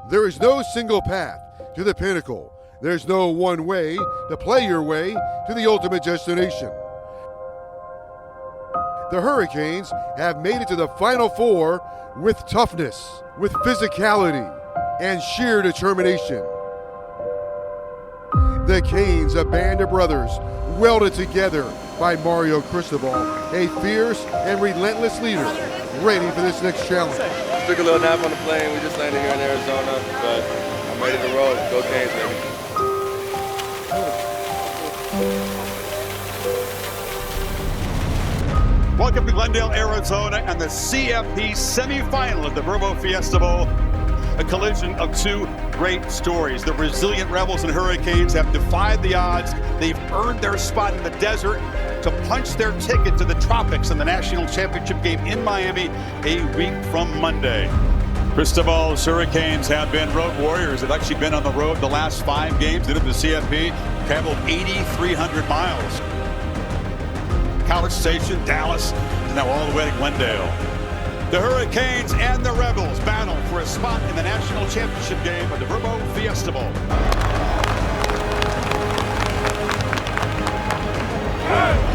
There is no single path to the pinnacle. There's no one way to play your way to the ultimate destination. The Hurricanes have made it to the Final Four with toughness, with physicality, and sheer determination. The Canes, a band of brothers, welded together by Mario Cristobal, a fierce and relentless leader, ready for this next challenge. Took a little nap on the plane. We just landed here in Arizona, but I'm ready to roll. Go Canes, baby. Welcome to Glendale, Arizona, and the CFP semifinal of the Verbo Fiesta Bowl. A collision of two great stories. The resilient Rebels and Hurricanes have defied the odds. They've earned their spot in the desert to punch their ticket to the tropics in the national championship game in Miami a week from Monday. Cristobal's Hurricanes have been road warriors. They've actually been on the road the last 5 games. They did the CFP, traveled 8,300 miles. College Station, Dallas, and now all the way to Glendale. The Hurricanes and the Rebels battle for a spot in the national championship game of the Verbo Fiesta Bowl.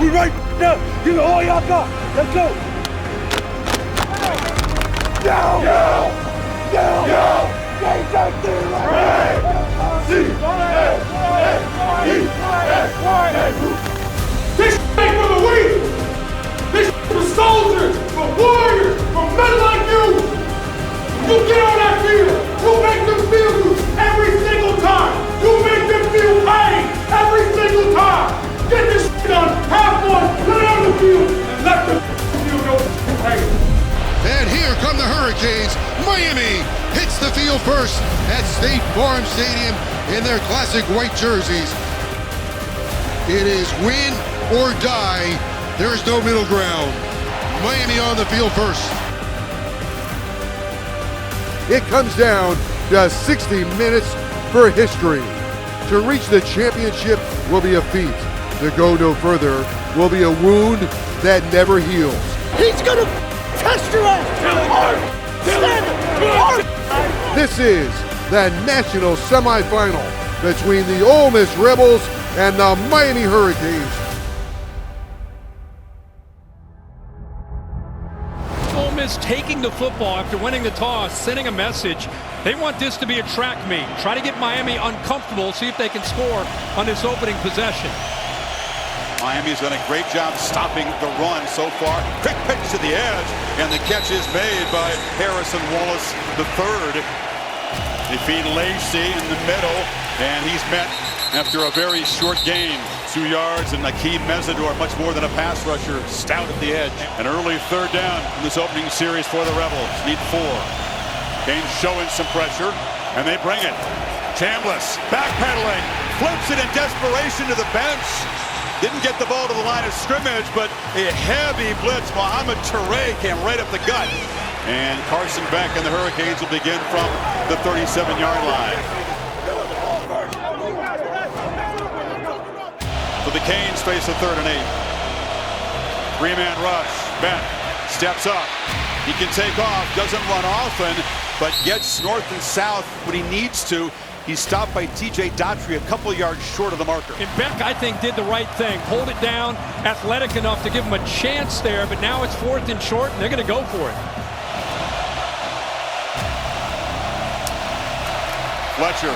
We right now. Give it all y'all got. Let's go. Down. This ain't for the weak. This for soldiers, for warriors, for men like you. You get on that field. You make them feel good every single time. You make them feel pain every single time. Get this done. Have fun. Put it on the field and let them feel no pain. And here come the Hurricanes. Miami hits the field first at State Farm Stadium in their classic white jerseys. It is win or die. There is no middle ground. Miami on the field first. It comes down to 60 minutes for history. To reach the championship will be a feat. To go no further will be a wound that never heals. He's gonna test your ass. This is the national semifinal between the Ole Miss Rebels and the Miami Hurricanes. Ole Miss taking the football after winning the toss, sending a message. They want this to be a track meet. Try to get Miami uncomfortable, see if they can score on this opening possession. Miami's done a great job stopping the run so far. Quick pitch to the edge, and the catch is made by Harrison Wallace III. They feed Lacey in the middle, and he's met after a very short game. 2 yards, and Akeem Mesidor, much more than a pass rusher, stout at the edge. An early third down in this opening series for the Rebels. Need 4. Canes showing some pressure, and they bring it. Chambliss backpedaling, flips it in desperation to the bench. Didn't get the ball to the line of scrimmage, but a heavy blitz. Mohamed Touré came right up the gut. And Carson Beck and the Hurricanes will begin from the 37-yard line. So the Canes face a 3rd and 8. 3-man rush. Beck steps up. He can take off, doesn't run often, but gets north and south when he needs to. He's stopped by TJ Daughtry a couple yards short of the marker. And Beck, I think, did the right thing. Hold it down, athletic enough to give him a chance there, but now it's 4th and short, and they're going to go for it. Fletcher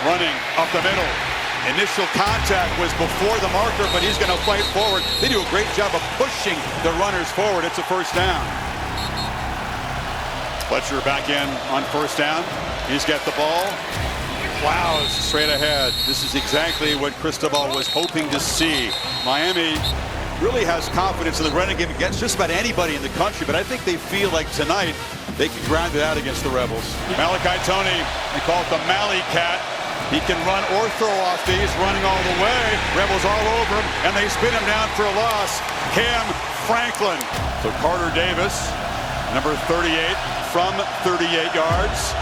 running up the middle. Initial contact was before the marker, but he's going to fight forward. They do a great job of pushing the runners forward. It's a 1st down. Fletcher back in on 1st down. He's got the ball. Plows straight ahead. This is exactly what Cristobal was hoping to see. Miami really has confidence in the running game against just about anybody in the country, but I think they feel like tonight they can grind it out against the Rebels. Malachi Tony, they call it the Mally Cat. He can run or throw off these, running all the way. Rebels all over him, and they spin him down for a loss. Cam Franklin. So Carter Davis, number 38, from 38 yards.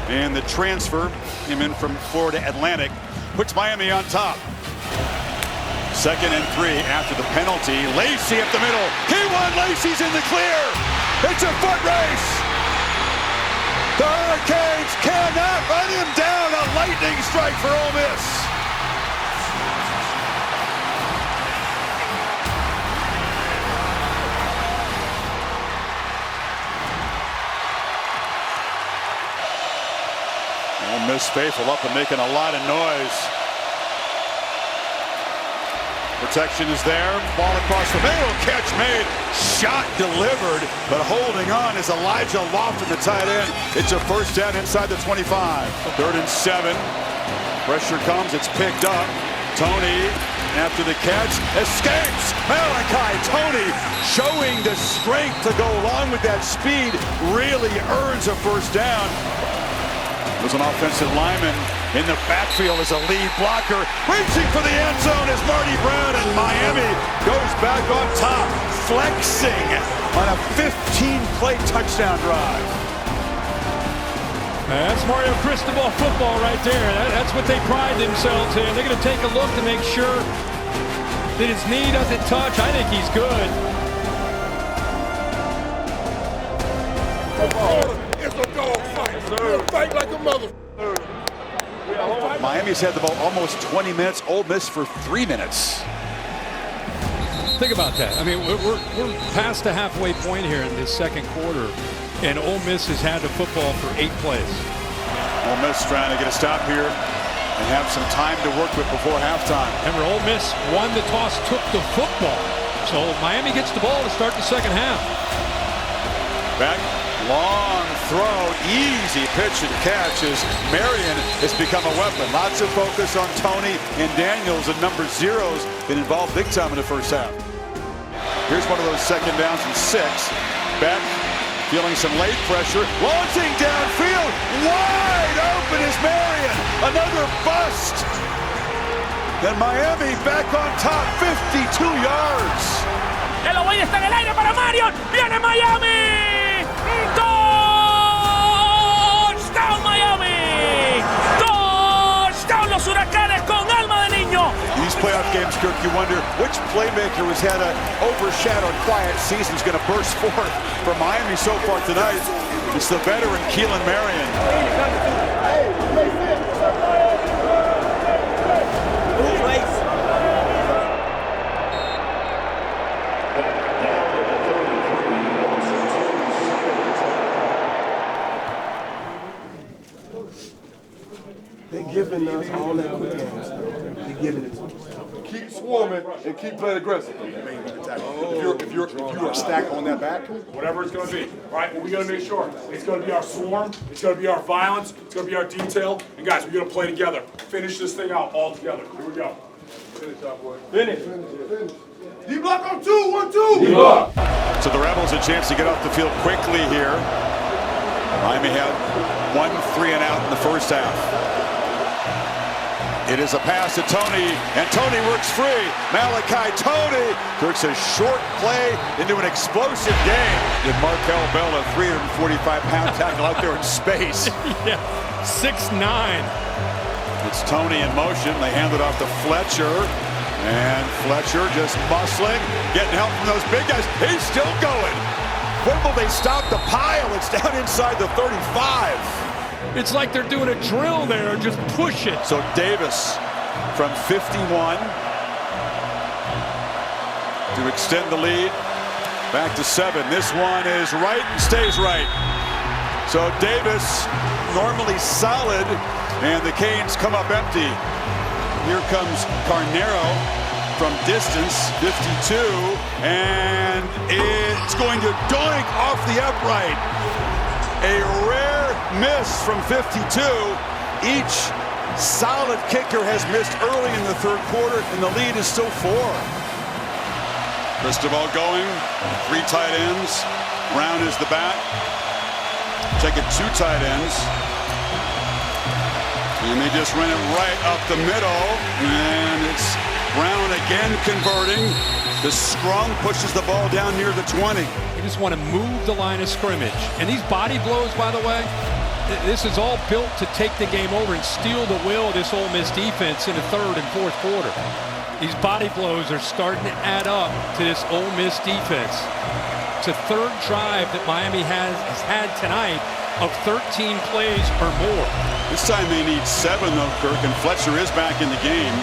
And the transfer came in from Florida Atlantic, puts Miami on top. 2nd and 3 after the penalty. Lacey up the middle. K1 Lacey's in the clear. It's a foot race. The Hurricanes Canes cannot run him down. A lightning strike for Ole Miss. Ole Miss faithful up and making a lot of noise. Protection is there. Ball across the middle. Catch made. Shot delivered. But holding on is Elijah Lofton, the tight end. It's a first down inside the 25. 3rd and 7. Pressure comes. It's picked up. Tony, after the catch, escapes. Malachi Tony, showing the strength to go along with that speed, really earns a first down. There's an offensive lineman in the backfield as a lead blocker. Reaching for the end zone is Marty Brown, and Miami goes back on top, flexing on a 15-play touchdown drive. That's Mario Cristobal football right there. That's what they pride themselves in. They're going to take a look to make sure that his knee doesn't touch. I think he's good. It's a dog fight. Fight like a mother. Miami's had the ball almost 20 minutes. Ole Miss for 3 minutes. Think about that. I mean, we're past the halfway point here in this second quarter, and Ole Miss has had the football for 8 plays. Ole Miss trying to get a stop here and have some time to work with before halftime. Remember, Ole Miss won the toss, took the football. So Miami gets the ball to start the second half. Back, long throw, easy pitch and catch as Marion has become a weapon. Lots of focus on Tony and Daniels, and number 0's been involved big time in the first half. Here's one of those second downs and 6. Beck feeling some late pressure, launching downfield, wide open is Marion. Another bust. Then Miami back on top, 52 yards. El Ovoide está en el aire para Marion. Viene Miami. Touchdown Miami. Touchdown los Huracanes con alma de niño. These playoff games, Kirk, you wonder which playmaker has had an overshadowed quiet season is going to burst forth for Miami so far tonight. It's the veteran Keelan Marion. They're giving us all that quick games. They're giving it to us. Keep swarming and keep playing aggressive. If you are stacked on that back, Whatever it's going to be. All right, well, we got to make sure it's going to be our swarm, it's going to be our violence, it's going to be our detail. And guys, we're going to play together. Finish this thing out all together. Here we go. Finish out, boy. Finish. D-block on 2, 1, 2. D-block. So the Rebels a chance to get off the field quickly here. Miami had 1 3 and out in the first half. It is a pass to Tony, and Tony works free. Malachi Tony works a short play into an explosive game. Did Markel Bell, a 345-pound tackle out there in space. Yeah, 6'9". It's Tony in motion. They hand it off to Fletcher, and Fletcher just muscling, getting help from those big guys. He's still going. When will they stop the pile? It's down inside the 35. It's like they're doing a drill there, just push it. So Davis from 51 to extend the lead back to 7. This one is right and stays right. So Davis normally solid, and the Canes come up empty. Here comes Carnero from distance, 52, and it's going to doink off the upright. A rare miss from 52. Each solid kicker has missed early in the third quarter, and the lead is still 4. Cristobal going, 3 tight ends. Brown is the back. Taking 2 tight ends. And they just run it right up the middle, and it's Brown again converting. The scrum pushes the ball down near the 20. You just want to move the line of scrimmage. And these body blows, by the way, this is all built to take the game over and steal the will of this Ole Miss defense in the third and fourth quarter. These body blows are starting to add up to this Ole Miss defense. It's a third drive that Miami has had tonight of 13 plays or more. This time they need 7 though, Kirk, and Fletcher is back in the game.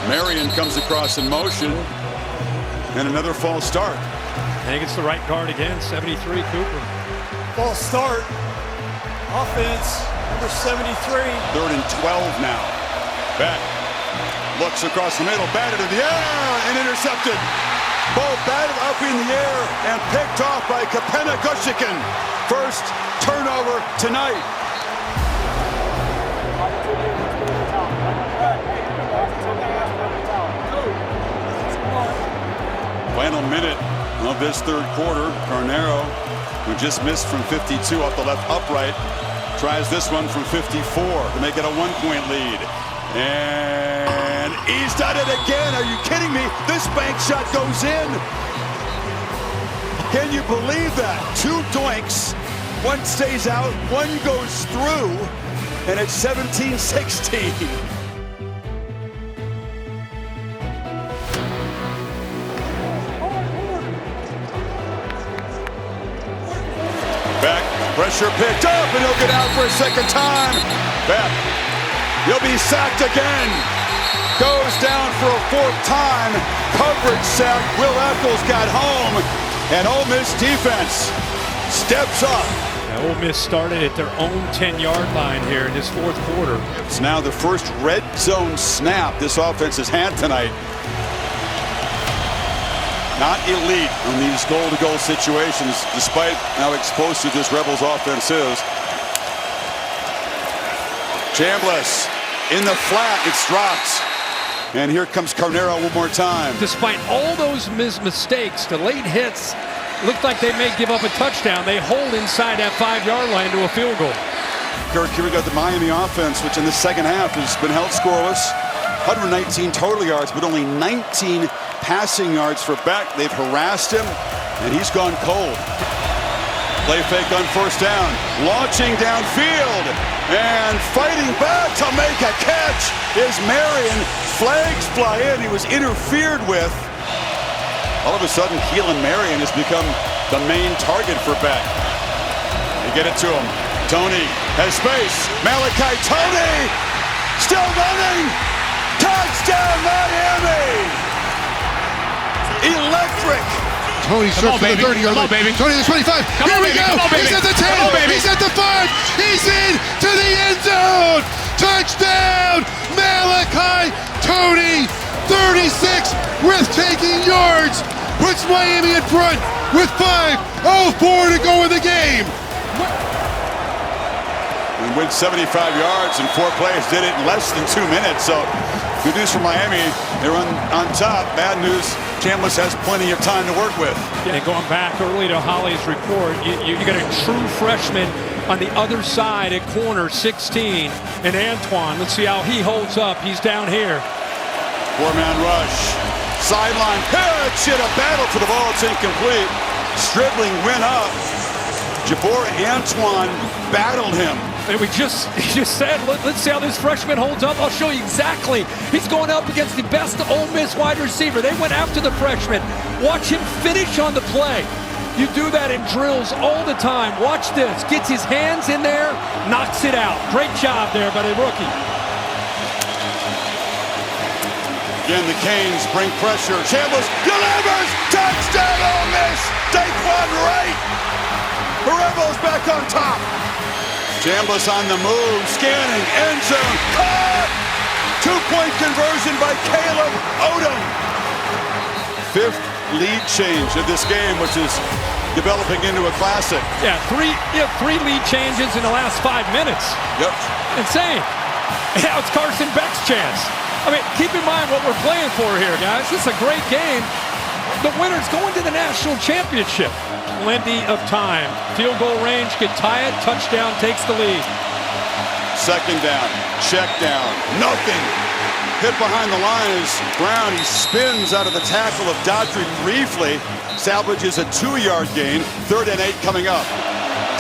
Marion comes across in motion, and another false start. I think it's the right guard again, 73, Cooper. False start. Offense, number 73. 3rd and 12 now. Beck looks across the middle, batted in the air, and intercepted. Ball batted up in the air and picked off by Kapena Gushikin. First turnover tonight. Final minute of this 3rd quarter. Carnero, who just missed from 52 off the left upright, tries this one from 54 to make it a 1-point lead. And he's done it again. Are you kidding me? This bank shot goes in. Can you believe that? 2 doinks. One stays out, one goes through, and it's 17-16. Beck, pressure picked up, and he'll get out for a second time. Beck, he'll be sacked again. Goes down for a 4th time. Coverage sack. Will Eccles got home, and Ole Miss defense steps up. Now, Ole Miss started at their own 10-yard line here in this 4th quarter. It's now the first red zone snap this offense has had tonight. Not elite on these goal-to-goal situations, despite how explosive this Rebels offense is. Chambliss in the flat, it's dropped. And here comes Carnero one more time. Despite all those mistakes, the late hits, looked like they may give up a touchdown. They hold inside that 5-yard line to a field goal. Kirk, here we got the Miami offense, which in the second half has been held scoreless. 119 total yards, but only 19 passing yards for Beck. They've harassed him, and he's gone cold. Play fake on 1st down. Launching downfield, and fighting back to make a catch is Marion. Flags fly in. He was interfered with. All of a sudden, Keelan Marion has become the main target for Beck. They get it to him. Tony has space. Malachi Tony still running. Touchdown, Miami! Electric! Tony search for the 30-yard line. baby. Tony to the 25. Here we go. He's at the 10. He's at the 5. He's in to the end zone. Touchdown, Malachi Tony. 36 with taking yards. Puts Miami in front with 5:04 to go in the game. We went 75 yards and 4 plays. Did it in less than 2 minutes. So good news for Miami. They're on top. Bad news. Chambliss has plenty of time to work with. Yeah, and going back early to Holly's report, you got a true freshman on the other side at corner 16. And Antoine, let's see how he holds up. He's down here. 4-man rush. Sideline pitch. In a battle for the ball. It's incomplete. Stribling went up. Jabor Antoine battled him. And he just said, let's see how this freshman holds up. I'll show you exactly. He's going up against the best Ole Miss wide receiver. They went after the freshman. Watch him finish on the play. You do that in drills all the time. Watch this. Gets his hands in there, knocks it out. Great job there by the rookie. Again, the Canes bring pressure. Chambliss delivers. Touchdown, Ole Miss. Daquan Wright. The Rebels back on top. Chambliss on the move, scanning, end zone, caught! 2-point conversion by Caleb Odom. 5th lead change of this game, which is developing into a classic. Yeah, three lead changes in the last 5 minutes. Yep. Insane. Now it's Carson Beck's chance. I mean, keep in mind what we're playing for here, guys. This is a great game. The winner's going to the national championship. Plenty of time. Field goal range could tie it. Touchdown takes the lead. 2nd down. Check down. Nothing. Hit behind the line is Brown. He spins out of the tackle of Daughtry briefly. Salvages a 2-yard gain. 3rd and 8 coming up.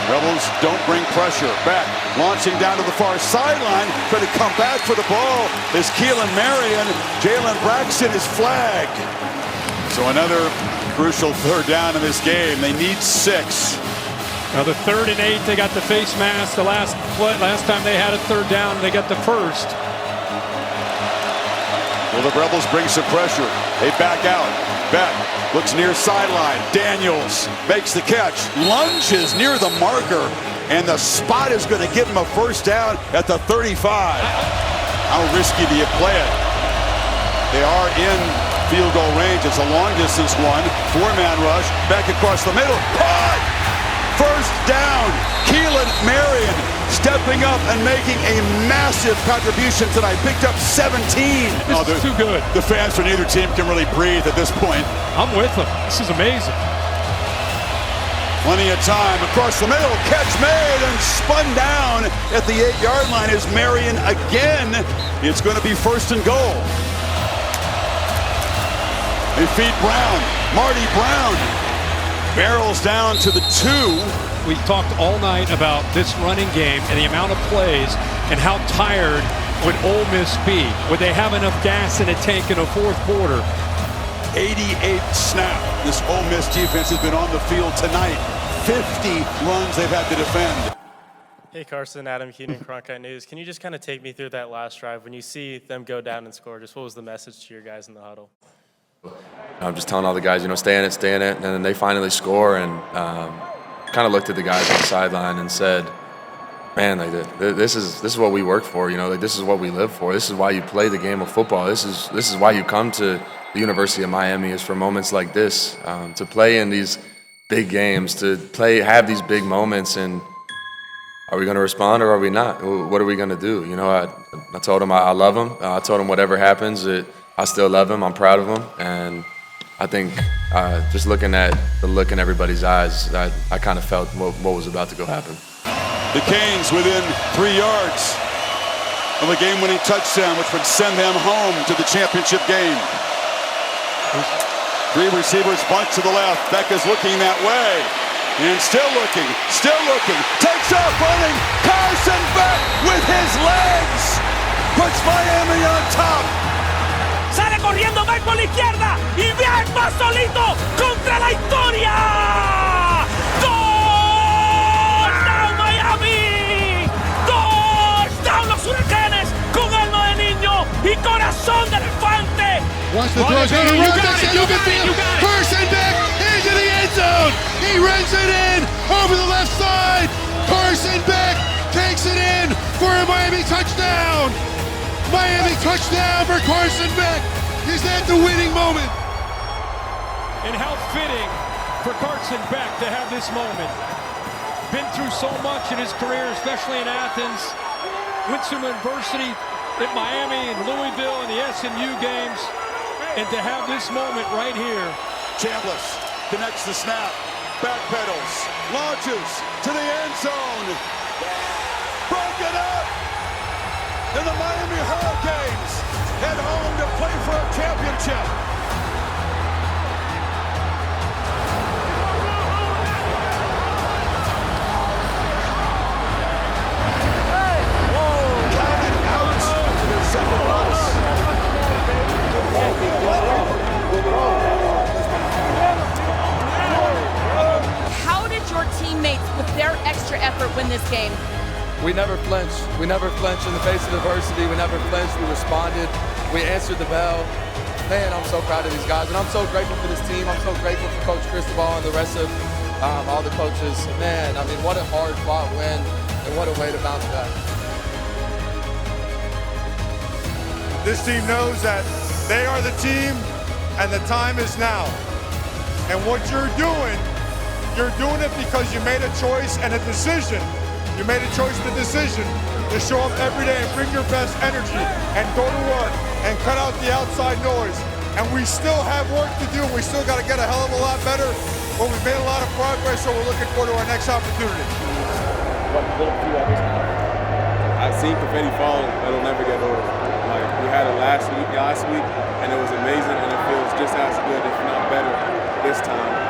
Rebels don't bring pressure. Back. Launching down to the far sideline. Trying to come back for the ball is Keelan Marion. Jalen Braxton is flagged. So another crucial 3rd down in this game. They need 6. Now the 3rd and 8, they got the face mask. The last time they had a 3rd down, they got the 1st. Well, the Rebels bring some pressure. They back out. Beck looks near sideline. Daniels makes the catch. Lunges near the marker. And the spot is going to give him a 1st down at the 35. How risky do you play it? They are in field goal range. It's a long distance one. 4-man rush. Back across the middle. Caught! 1st down. Keelan Marion stepping up and making a massive contribution tonight. Picked up 17. This is too good. The fans for neither team can really breathe at this point. I'm with them. This is amazing. Plenty of time across the middle. Catch made and spun down at the 8-yard line is Marion again. It's going to be 1st and goal. They feed Brown. Marty Brown barrels down to the 2. We talked all night about this running game and the amount of plays and how tired would Ole Miss be. Would they have enough gas in a tank in a 4th quarter? 88 snap. This Ole Miss defense has been on the field tonight. 50 runs they've had to defend. Hey Carson, Adam Keenan, Cronkite News. Can you just kind of take me through that last drive when you see them go down and score? Just what was the message to your guys in the huddle? I'm just telling all the guys, stay in it, and then they finally score, and kind of looked at the guys on the sideline and said, man, this is what we work for, this is what we live for. This is why you play the game of football. This is why you come to the University of Miami, is for moments like this, to play in these big games, to have these big moments. And are we going to respond or are we not? What are we going to do? I told them I love them. I told them whatever happens, I still love him. I'm proud of him. And I think just looking at the look in everybody's eyes, I kind of felt what was about to go happen. The Canes within 3 yards of a game-winning touchdown, which would send them home to the championship game. 3 receivers bunt to the left. Beck is looking that way. And still looking. Takes off running. Carson Beck with his legs puts Miami on top. Sale corriendo Beck por la izquierda y Beck va solito contra la historia. ¡Touchdown Miami! ¡Touchdown los Huracanes con alma de niño y corazón de elefante! Watch the throw, going to run, that's it, open field. Carson Beck into the end zone. He runs it in over the left side. Carson Beck takes it in for a Miami touchdown. Miami touchdown for Carson Beck. Is that the winning moment? And how fitting for Carson Beck to have this moment. Been through so much in his career, especially in Athens. Went through adversity at Miami and Louisville and the SMU games. And to have this moment right here. Chambliss connects the snap, backpedals, launches to the end zone. Broken up! And the Miami Hurricanes head home to play for a championship. Counted out to their second loss. How did your teammates, with their extra effort, win this game? We never flinched. We never flinched in the face of adversity. We never flinched. We responded. We answered the bell. Man, I'm so proud of these guys, and I'm so grateful for this team. I'm so grateful for Coach Cristobal and the rest of all the coaches. Man, I mean, what a hard-fought win, and what a way to bounce back. This team knows that they are the team, and the time is now. And what you're doing it because you made a choice and a decision. You made a choice and a decision to show up every day and bring your best energy and go to work and cut out the outside noise. And we still have work to do, and we still got to get a hell of a lot better, but we've made a lot of progress, so we're looking forward to our next opportunity. I've seen confetti falling that'll never get old. Like, we had it last week, and it was amazing, and it feels just as good, if not better, this time.